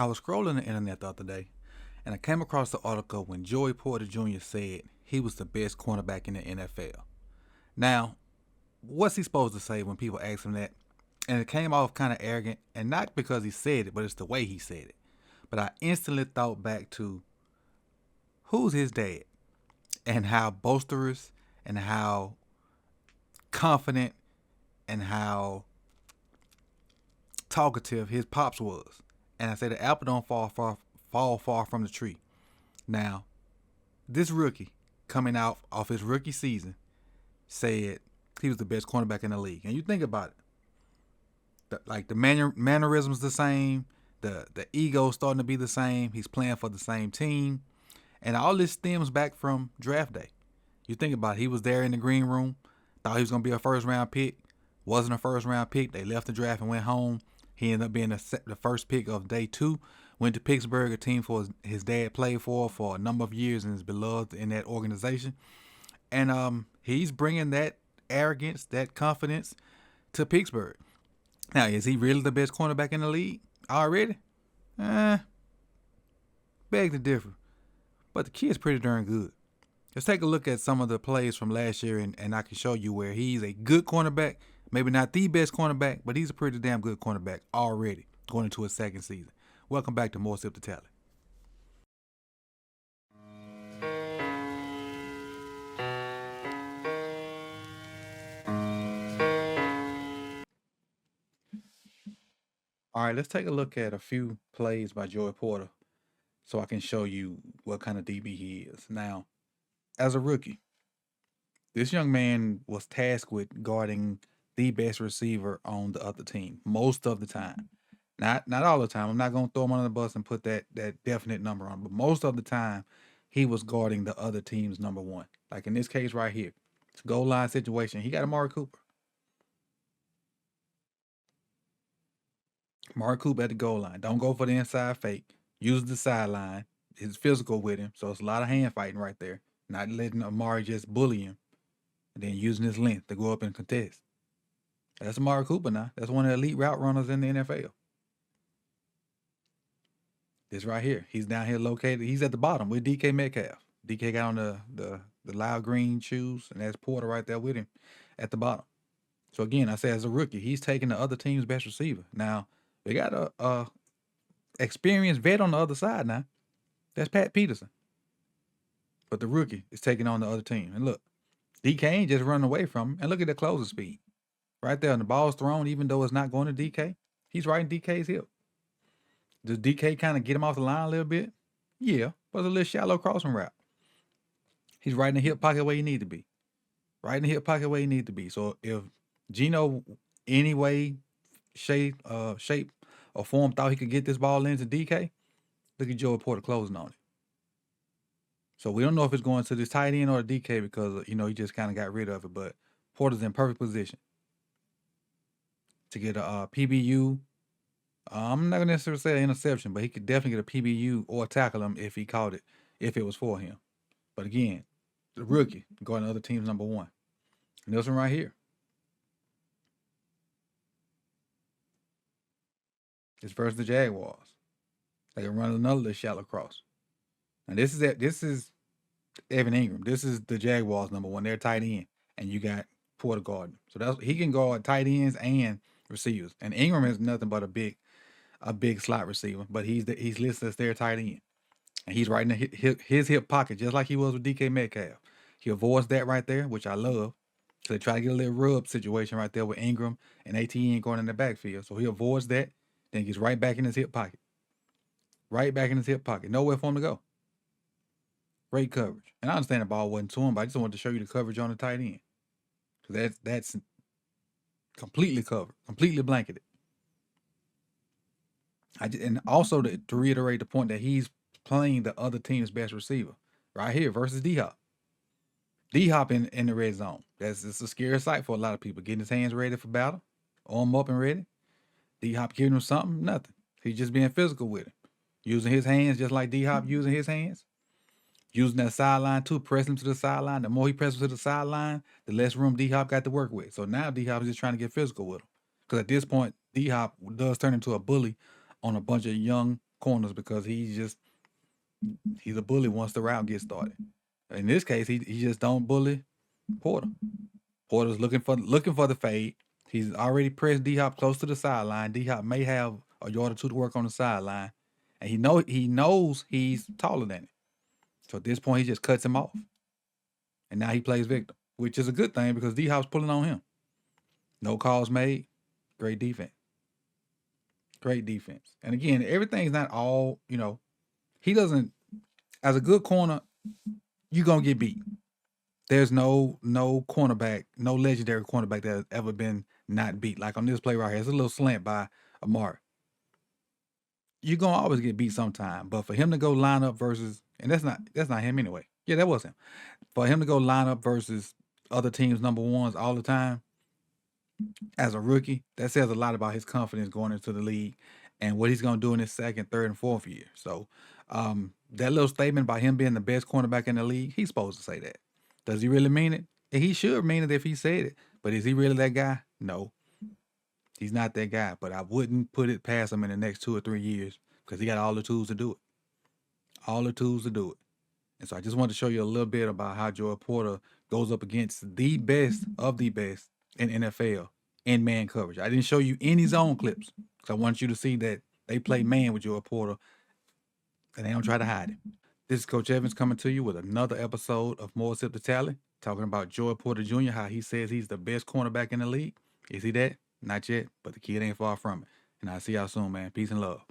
I was scrolling the internet the other day and I came across the article when Joey Porter Jr. said he was the best cornerback in the NFL. Now, what's he supposed to say when people ask him that? And it came off kind of arrogant, and not because he said it, but it's the way he said it. But I instantly thought back to who's his dad and how boisterous and how confident and how talkative his pops was. And I say the apple don't fall far from the tree. Now, this rookie coming out off his rookie season said he was the best cornerback in the league. And you think about it, the mannerisms the same, the ego starting to be the same. He's playing for the same team, and all this stems back from draft day. You think about it, he was there in the green room, thought he was gonna be a first round pick, wasn't a first round pick. They left the draft and went home. He ended up being the first pick of day 2. Went to Pittsburgh, a team for his dad played for a number of years and is beloved in that organization. And he's bringing that arrogance, that confidence to Pittsburgh. Now, is he really the best cornerback in the league already? Beg to differ. But the kid's pretty darn good. Let's take a look at some of the plays from last year, and I can show you where he's a good cornerback. Maybe not the best cornerback, but he's a pretty damn good cornerback already going into his second season. Welcome back to More Sip to Tally. All right, let's take a look at a few plays by Joey Porter so I can show you what kind of DB he is. Now, as a rookie, this young man was tasked with guarding the best receiver on the other team most of the time. Not all the time. I'm not going to throw him under the bus and put that definite number on, but most of the time he was guarding the other team's number one. Like in this case right here, it's a goal line situation. He got Amari Cooper. Amari Cooper at the goal line. Don't go for the inside fake. Use the sideline. He's physical with him, so it's a lot of hand fighting right there. Not letting Amari just bully him, and then using his length to go up and contest. That's Amari Cooper now. That's one of the elite route runners in the NFL. This right here. He's down here located. He's at the bottom with DK Metcalf. DK got on the loud green shoes, and that's Porter right there with him at the bottom. So again, I say as a rookie, he's taking the other team's best receiver. Now, they got a experienced vet on the other side now. That's Pat Peterson. But the rookie is taking on the other team. And look, DK ain't just running away from him. And look at the closing speed. Right there, and the ball's thrown, even though it's not going to DK. He's right in DK's hip. Does DK kind of get him off the line a little bit? Yeah, but it's a little shallow crossing route. He's right in the hip pocket where he need to be. Right in the hip pocket where he need to be. So if Gino, any way, shape, or form thought he could get this ball into DK, look at Joey Porter closing on it. So we don't know if it's going to this tight end or the DK because, he just kind of got rid of it. But Porter's in perfect position to get a PBU. I'm not going to necessarily say an interception, but he could definitely get a PBU or tackle him if he caught it, if it was for him. But again, the rookie going to other team's number one. And this one right here. It's versus the Jaguars. They can run another little shallow cross. And this is Evan Ingram. This is the Jaguars number one. They're tight end. And you got Porter guarding. So he can guard tight ends and receivers. And Ingram is nothing but a big slot receiver. But he's listed as their tight end. And he's right in his hip pocket, just like he was with DK Metcalf. He avoids that right there, which I love. So they try to get a little rub situation right there with Ingram and ATN going in the backfield. So he avoids that. Then gets right back in his hip pocket. Right back in his hip pocket. Nowhere for him to go. Great coverage. And I understand the ball wasn't to him, but I just wanted to show you the coverage on the tight end. Because that's completely covered. Completely blanketed. And also to reiterate the point that he's playing the other team's best receiver. Right here versus D-Hop. D-Hop in the red zone. It's a scary sight for a lot of people. Getting his hands ready for battle. Arm up and ready. D-Hop giving him something? Nothing. He's just being physical with him. Using his hands just like D-Hop using his hands. Using that sideline too, pressing him to the sideline. The more he presses to the sideline, the less room D-Hop got to work with. So now D-Hop is just trying to get physical with him. Because at this point, D-Hop does turn into a bully on a bunch of young corners because he's a bully once the route gets started. In this case, he just don't bully Porter. Porter's looking for the fade. He's already pressed D Hop close to the sideline. D Hop may have a yard or two to work on the sideline, and he knows he's taller than him. So at this point, he just cuts him off, and now he plays victim, which is a good thing because D Hop's pulling on him. No calls made. Great defense. Great defense. And again, everything's not all He doesn't. As a good corner, you're gonna get beat. There's no cornerback, no legendary cornerback that has ever been not beat. Like on this play right here, it's a little slant by Amari. You're gonna always get beat sometime. But for him to go line up versus, and that's not him anyway. Yeah, that was him. For him to go line up versus other teams' number ones all the time as a rookie, that says a lot about his confidence going into the league and what he's gonna do in his second, third, and fourth year. So that little statement by him being the best cornerback in the league, he's supposed to say that. Does he really mean it? He should mean it if he said it. But is he really that guy? No. He's not that guy. But I wouldn't put it past him in the next 2 or 3 years because he got all the tools to do it. All the tools to do it. And so I just wanted to show you a little bit about how Joey Porter goes up against the best of the best in NFL in man coverage. I didn't show you any zone clips because I want you to see that they play man with Joey Porter and they don't try to hide it. This is Coach Evans coming to you with another episode of More Sip the Tally, talking about Joey Porter Jr., how he says he's the best cornerback in the league. Is he that? Not yet, but the kid ain't far from it. And I'll see y'all soon, man. Peace and love.